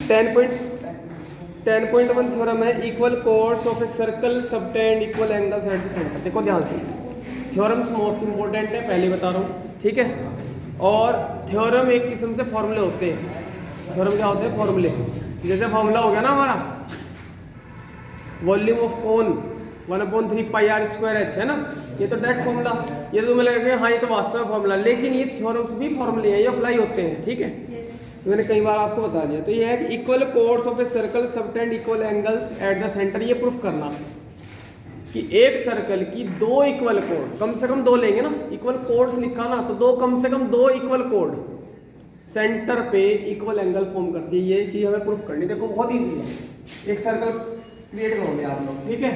10.1 theorem है equal course of a circle subtend equal angles at the centre. देखो ध्यान से, थ्योरम्स मोस्ट इंपॉर्टेंट है, पहले बता रहा हूँ, ठीक है। और थ्योरम एक किस्म से फॉर्मूले होते हैं। थ्योरम क्या होते हैं? फॉर्मूले। जैसे फॉर्मूला हो गया ना हमारा volume of cone 1/3 pi r square h, है ना, ये तो डायरेक्ट फॉर्मूला। ये तो तुम्हें लगेगा हाँ ये तो वास्तव में फॉर्मूला, लेकिन ये थ्योरम्स भी फॉर्मूले हैं, ये अप्लाई होते हैं, ठीक है। तो मैंने कई बार आपको बता दिया। तो ये है कि equal course of a circle subtend equal angles at the centre. ये प्रूफ करना कि एक सर्कल की दो इक्वल कोड, कम से कम दो लेंगे ना, इक्वल कोड्स लिखा ना, तो दो, कम से कम दो इक्वल कोड सेंटर पे इक्वल एंगल फॉर्म करती है। ये चीज हमें प्रूफ करनी। देखो बहुत ईजी है। एक सर्कल क्रिएट करोगे आप लोग, ठीक है।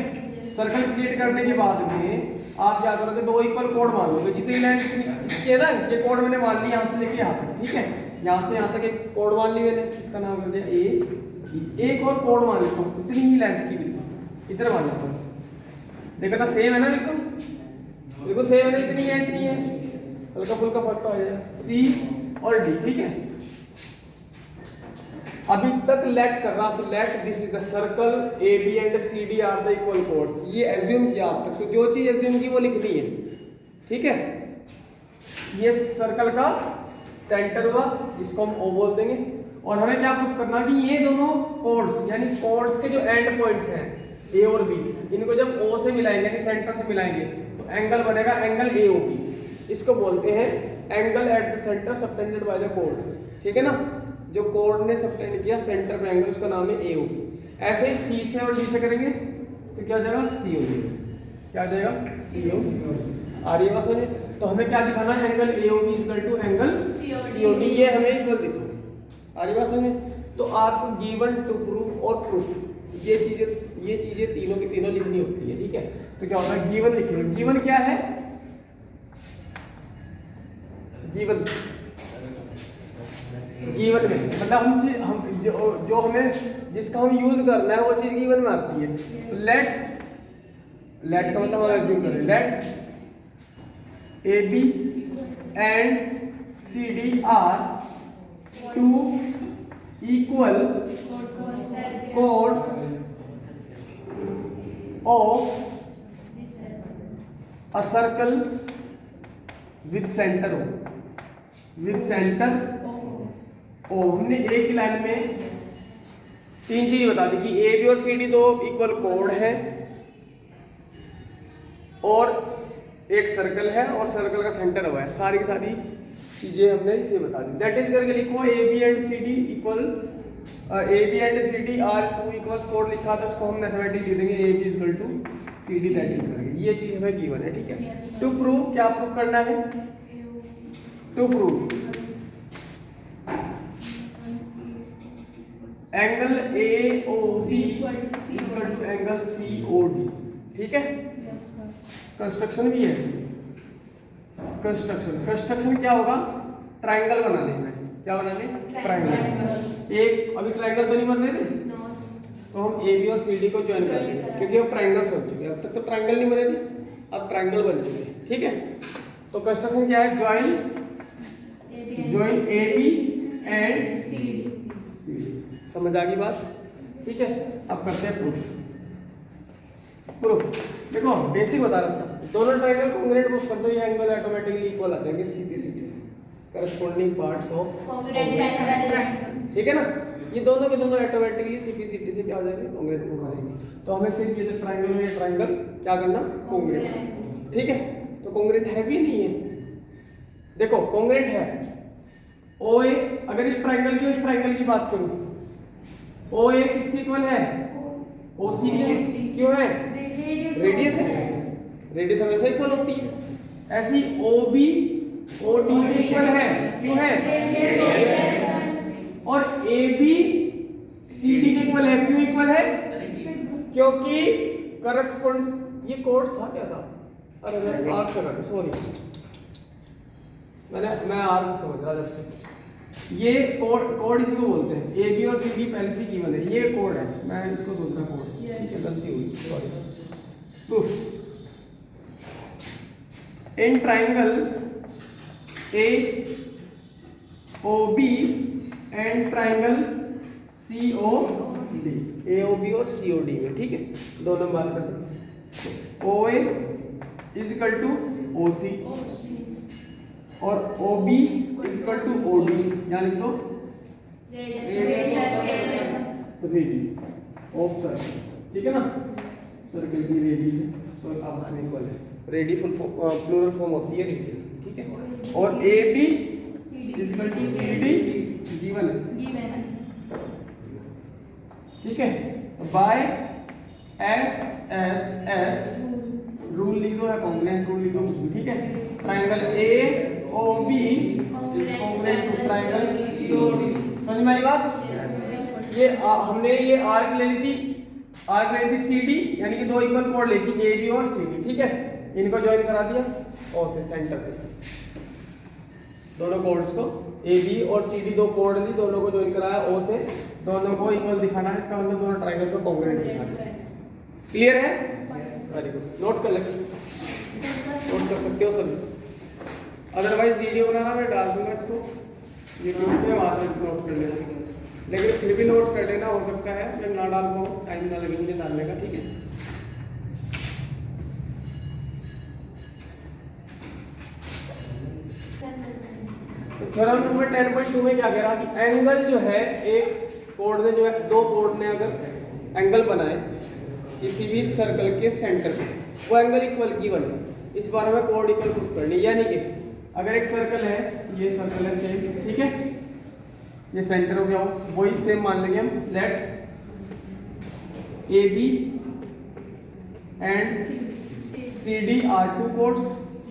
सर्कल क्रिएट करने के बाद में आप क्या करोगे, दो इक्वल कोड मान लोगे, जितनी लेंथ इसकी है ना, ये कोड मैंने मान ली यहाँ से लेके यहाँ तक, ठीक है। यहाँ से यहाँ तक एक कोड मान ली मैंने, इसका नाम कर दिया ए। एक और कोड मान लेता हूँ इतनी ही लेंथ की, बिल्कुल इधर मान लेता हूँ। देखो ना सेम है ना, बिल्कुल बिल्कुल सेम है ना, इतनी है इतनी है, हल्का फुल्का फर्क तो आ जाएगा, सी और डी, ठीक है। अभी तक लेट कर रहा, तो let this is the circle A B and C D are the equal chords. ये एज्यूम किया आप तक, तो जो चीज एज्यूम की वो लिखनी है, ठीक है। ये सर्कल का सेंटर हुआ, इसको हम ओ बोल देंगे। और हमें क्या प्रूफ करना कि ये दोनों कोड्स, यानी कोड्स के जो एंड पॉइंट्स हैं ए और बी, इनको जब ओ से मिलाएंगे, यानी सेंटर से मिलाएंगे, तो एंगल बनेगा एंगल ए ओ बी। इसको बोलते हैं angle at the centre subtended by the code, ठीक है ना। जो कोड ने सबटेंड किया सेंटर पे एंगल, उसका नाम है ए ओ बी। ऐसे ही सी से और डी से करेंगे तो क्या हो जाएगा, सी ओ डी। क्या हो जाएगा, सी ओ डी। आ रही है बात समझ? तो हमें क्या दिखाना है, angle A O B equal to angle C O D, ये हमें इक्वल दिखाना है। आ रही बात समझ? तो आपको गिवन टू प्रूफ और प्रूफ, ये चीजें तीनों की तीनों लिखनी होती है, ठीक है। तो क्या होता है, गिवन लिखेंगे। गिवन क्या है, गिवन में मतलब हम जो हमें जिसका हम यूज करना है वो चीज गिवन में आती है। लेट का मतलब हम एज्यूम करें, let A B and C D are two equal chords of a circle with centre O, with centre O. हमने एक लाइन में तीन चीज बता दी कि ए बी और सी डी दो इक्वल कोड है, और एक सर्कल है, और सर्कल का सेंटर हुआ है। सारी की सारी चीजें हमने इसे बता दी। दैट इज करके लिखो A B and C D equal, A B and C D are two equal कोड लिखा था, उसको हम मैथमेटिक लिख देंगे A B equal to C D, that is करके। ये चीज हमें गिवन है, ठीक है। टू प्रूव, क्या प्रूव करना है, to prove angle A O B equal to angle C O D, ठीक है। कंस्ट्रक्शन भी है ऐसे। कंस्ट्रक्शन क्या होगा, ट्रायंगल बनाने में। क्या बनाने, ट्रायंगल। एक अभी ट्रायंगल तो नहीं बन रहे थे, तो हम ए बी और सी डी को ज्वाइन कर लेंगे, क्योंकि हम ट्रायंगल समझ चुके हैं। अब तक तो ट्रायंगल नहीं बने थे, अब ट्रायंगल बन चुके हैं, ठीक है। तो कंस्ट्रक्शन क्या है, join A B and C D. समझ आ गई बात, ठीक है। अब करते हैं प्रूफ। देखो बेसिक बता रहा था, दोनों ट्रायंगल कॉन्ग्रुएंट प्रूफ कर दो, ये एंगल ऑटोमेटिकली इक्वल आ जाएंगे सीधी से corresponding parts of congruent triangle, ठीक है ना। ये दोनों के दोनों ऑटोमेटिकली सीधी से क्या हो जाएंगे, कॉन्ग्रुएंट प्रूफ आ जाएंगे। तो हमें सिर्फ ये ट्रायंगल और ये ट्रायंगल क्या करना, कॉन्ग्रुएंट, ठीक है। तो कॉन्ग्रुएंट है भी नहीं है, देखो कॉन्ग्रुएंट है। ओ ए, अगर इस ट्रायंगल की बात करूं, ओ ए किसके इक्वल है, ओ सी के, क्यों है, रेडियस है, रेडियस हमेशा इक्वल होती है। ऐसी ओ बी ओ डी के इक्वल है, क्यों है, और ए बी सी डी के इक्वल है, क्यों इक्वल है, क्योंकि करस्पॉन्ड, ये कोर्स था क्या था, अरे मैं आर से कर, सॉरी मैं आर में समझ रहा जब से। ये कोड इसी को बोलते हैं, ए बी और सी डी पहले से गिवन है, ये कोड है, मैं इसको सोच रहा कोड, ठीक है, गलती हुई, sorry. Proof, in triangle A O B and triangle COD, AOB और COD में, ठीक है, दोनों में बात करते हैं। OA is equal to OC और OB is equal to OD, यहाँ लिख लो रेडी ऑफ सर्कल, ठीक है ना, सर्कल की रेडी है, सो आपस में इक्वल है, रेडी फुल प्लूरल फॉर्म होती है रेडियस, ठीक है। और AB is equal to CD given है, ठीक है, बाय SSS रूल लिख दो या कॉन्ग्रुएंट रूल लिख दो कुछ भी, ठीक है। Triangle AOB is congruent to triangle COD, समझ में आई बात? ये हमने ये आर्क ले ली थी, CD, यानी कि दो इक्वल कोड लेती AB और CD, ठीक है, इनको ज्वाइन करा दिया O से, सेंटर से, दोनों कोड्स को AB और CD दो कोड ली, दोनों को ज्वाइन कराया O से, दोनों को इक्वल दिखाना है, इसका मतलब दोनों ट्रायंगल्स को कॉन्ग्रुएंट दिखाना है। क्लियर है? वेरी गुड, नोट कर ले, नोट कर सकते हो सभी, अदरवाइज वीडियो बना रहा मैं डाल दूंगा इसको यूट्यूब पे, वहाँ से नोट कर लेना, लेकिन फिर भी नोट कर लेना, हो सकता है मैं ना डाल पाऊँ, टाइम ना लगे मुझे डालने का, ठीक है। तो थ्योरम नंबर 10.2 में क्या कह रहा कि एंगल जो है, एक कोड ने जो है, दो कोड ने अगर एंगल बनाए किसी भी सर्कल के सेंटर पे, वो एंगल इक्वल गिवन है, इस बारे में कोड इक्वल प्रूफ करनी, यानी कि अगर एक सर्कल है, ये सर्कल है सेम, ठीक है, ये सेंटर हो गया, वही सेम मान लेंगे हम, let AB and CD are two chords,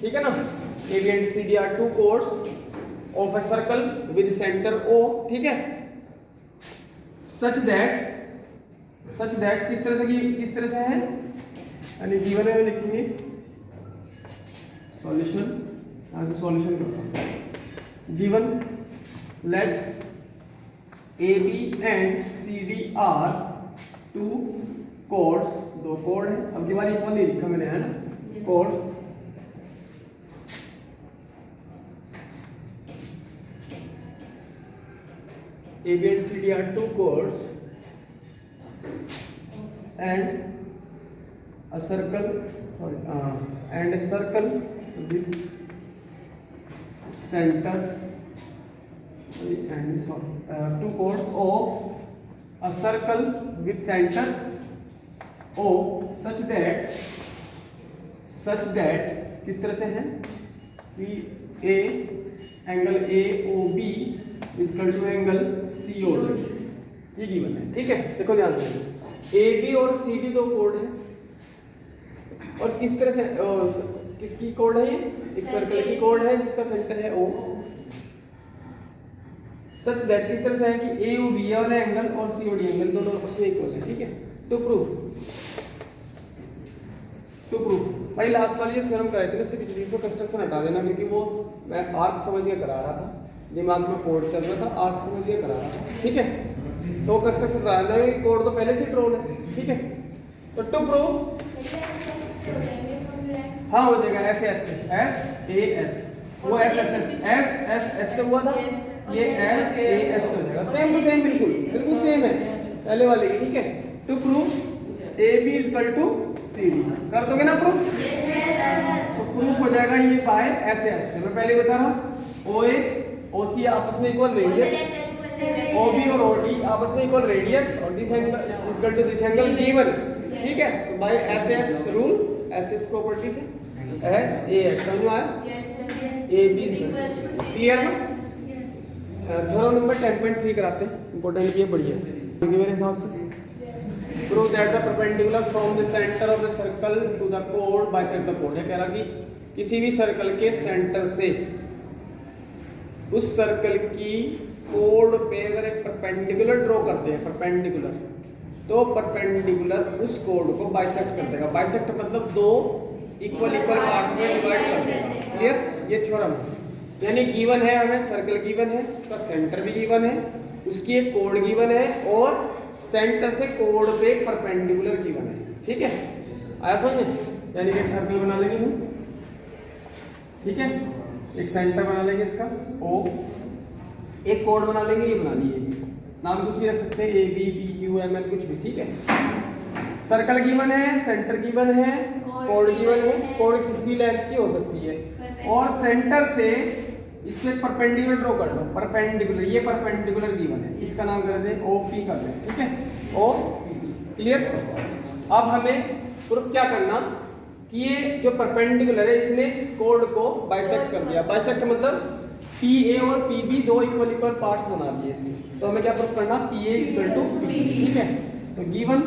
ठीक है ना, AB and CD are two chords of a circle with centre O, ठीक है, सच दैट किस तरह से है, यानी गिवन है, लिखेंगे सॉल्यूशन, यहाँ से सॉल्यूशन करता हूँ, given let AB and CD are two chords, दो कोड है, अब की बार इक्वल नहीं लिखा मैंने, है ना, codes AB and CD are two chords and a circle, and a circle with center and two chords of a circle with center O such that किस तरह से है कि A angle AOB is equal to angle COD, ये given है, ठीक है। देखो ध्यान से, AB और CD दो कोड है, और किस तरह से किसकी कोड है, ये एक सर्कल की कोड है जिसका सेंटर है O, सच दैट किस तरह से है कि AOB वाला एंगल और COD एंगल दोनों आपस में इक्वल है, ठीक है। टू प्रूफ भाई लास्ट वाली जो थ्योरम कराई थी ना, सिर्फ इसको कंस्ट्रक्शन हटा देना, क्योंकि वो मैं आर्क समझ के करा रहा था, दिमाग में कोड चल रहा था, आर्क समझ के करा रहा था, ठीक है। तो कंस्ट्रक्शन करा देना, कोड तो पहले से ड्रॉन है, ठीक है। तो टू प्रूफ हाँ हो जाएगा SAS, वो SSS से हुआ था, ये SAS हो जाएगा, सेम टू सेम, बिल्कुल सेम है पहले वाले की, ठीक है। To proof AB is equal to CD, कर दोगे ना प्रूफ, तो प्रूफ हो जाएगा ये बाय SAS से, मैं पहले बता रहा हूँ, OA OC आपस में इक्वल रेडियस, OB और OD आपस में इक्वल रेडियस, और this angle is equal to this angle given, ठीक है। So by SAS rule, SAS property से SAS, समझ में आया? AB क्लियर ना? थ्योरम नंबर 10.3 कराते हैं, इंपॉर्टेंट ये बढ़िया क्योंकि मेरे हिसाब से prove that the perpendicular from the centre of the circle to the code bisect the code, ये कह रहा कि किसी भी सर्कल के सेंटर से उस सर्कल की कोड पे अगर एक परपेंडिकुलर ड्रॉ करते हैं, परपेंडिकुलर, तो परपेंडिकुलर उस कोड को बाइसेक्ट कर देगा। बाइसेक्ट मतलब दो इक्वल पार्ट्स में डिवाइड कर देगा, क्लियर। ये थ्योरम यानी गिवन है, हमें सर्कल गिवन है, इसका सेंटर भी गिवन है, उसकी एक कोड गिवन है, और सेंटर से कोड पे परपेंडिकुलर गिवन है, ठीक है। आया समझे? यानी कि एक सर्कल बना लेंगे हम, ठीक है, एक सेंटर बना लेंगे इसका O, एक कोड बना लेंगे, ये बना लिए नाम कुछ भी रख सकते हैं, A B P Q M L कुछ भी, ठीक है। सर्कल गिवन है, सेंटर गिवन है, कोड गिवन है, कोड किस भी लेंथ की हो सकती है, और सेंटर से इसमें परपेंडिकुलर ड्रॉ कर लो, परपेंडिकुलर, ये परपेंडिकुलर गिवन है, इसका नाम कर दें ओ पी कर दें, ठीक है, ओ पी। क्लियर। अब हमें प्रूफ क्या करना कि ये जो परपेंडिकुलर है इसने इस कोड को बाइसेक्ट कर दिया। बाइसेक्ट मतलब पी ए और पी बी दो इक्वल पार्ट्स बना दिए इसे, तो हमें क्या प्रूफ करना, P A equal to P B, ठीक है। तो given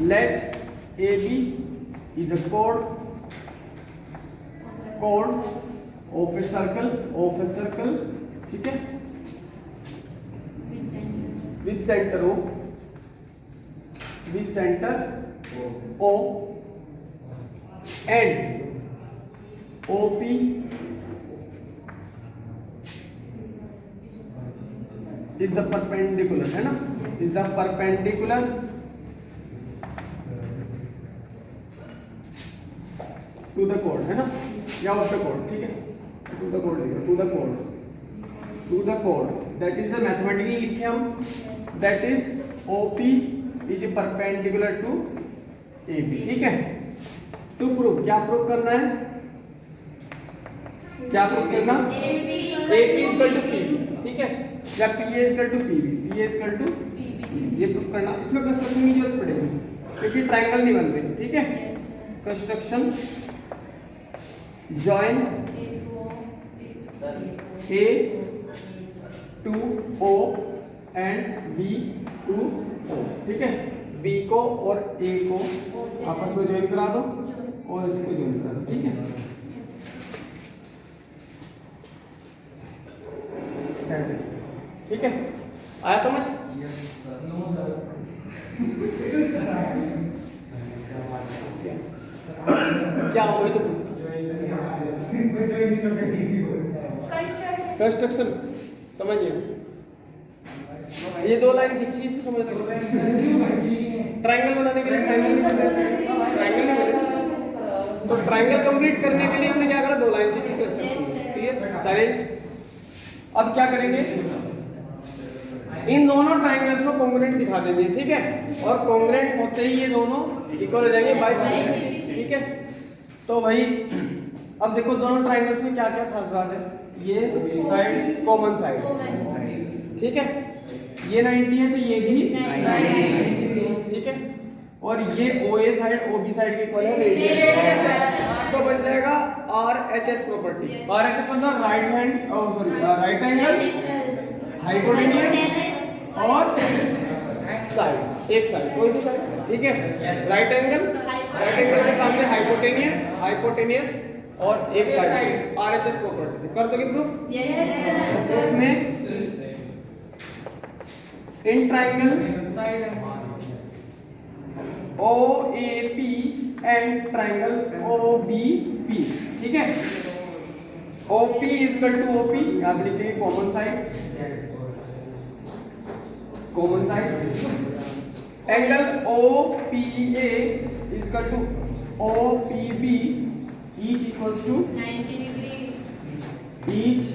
let A B is a कोड ऑफ ए सर्कल, ठीक है, विथ सेंटर O and OP is the perpendicular, है ना, is the perpendicular to the chord, है ना, या ऑफ द chord, ठीक है, to the chord that is a mathematically लिखे हम, that is OP is perpendicular to AB, ठीक है। टू प्रूव, क्या प्रूव करना है, क्या प्रूव करना, AP इक्वल टू PB, ठीक है, या PA इक्वल टू PB, ये प्रूव करना। इसमें कंस्ट्रक्शन की जरूरत पड़ेगी क्योंकि ट्रायंगल नहीं बन रही, ठीक है। Construction join A to O and B to O, ठीक है, B को और A को आपस में ज्वाइन करा दो और इसको ज्वाइन करा दो, ठीक है। ठीक है, आया समझ? क्या वही तो कंस्ट्रक्शन समझिए, ये दो लाइन की चीज समझ लो। ट्रायंगल बनाने के लिए ट्रायंगल नहीं बनेगा, तो ट्रायंगल कंप्लीट करने के लिए हमने क्या करा, दो लाइन की कंस्ट्रक्शन, क्लियर, साइलेंट। अब क्या करेंगे, इन दोनों ट्रायंगल्स को कॉन्ग्रुएंट दिखा देंगे, ठीक है, और कॉन्ग्रुएंट होते ही ये दोनों इक्वल हो जाएंगे बाय साइड, ठीक है। तो भाई अब देखो दोनों ट्रायंगल्स में क्या क्या खास बात है, ये साइड कॉमन साइड, ठीक है, ये 90 है तो ये भी 90, ठीक है, और ये OA साइड OB साइड के इक्वल है रेडियस, तो बन जाएगा RHS प्रॉपर्टी। RHS मतलब right hand sorry right angle hypotenuse और साइड, एक साइड कोई भी साइड, ठीक है, राइट एंगल के सामने हाइपोटेनियस और एक साइड, RHS प्रॉपर्टी। कर दोगे प्रूफ? प्रूफ में in triangle OAP and triangle OBP, ठीक है, OP इक्वल टू OP, याद लिखिए common side, angle OPA equal to OPB each equals to 90 degree, each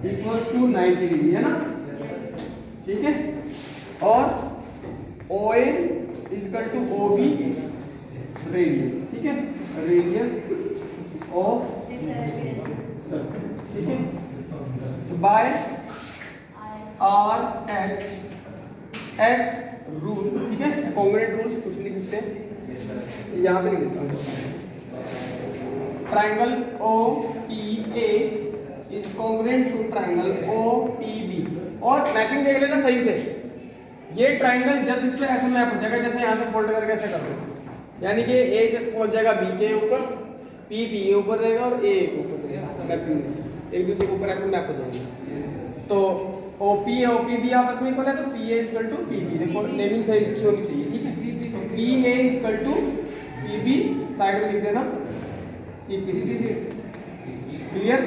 equals to 90 degree, है ना, ठीक है, और OA equal to OB radius, ठीक है, रेडियस ऑफ सर्कल, ठीक है, बाय RHS रूल, ठीक है, कॉन्ग्रुएंट रूल कुछ लिख सकते हैं, यहाँ पे लिख देता हूँ, triangle OPA is congruent to triangle OPB, और मैपिंग देख लेना सही से, ये ट्रायंगल जस्ट इस पे ऐसे मैप हो जाएगा जैसे यहाँ से फोल्ड करके ऐसे कर दो, यानी कि A पहुंच जाएगा B के ऊपर, P B के ऊपर रहेगा और A के ऊपर रहेगा, एक दूसरे के ऊपर ऐसे मैप हो जाएंगे। तो OP OPB आपस में इक्वल है, तो PA इक्वल टू PB, देखो नेमिंग सही होनी चाहिए, ठीक है, तो PA equal to PB side में लिख देना CP, क्लियर?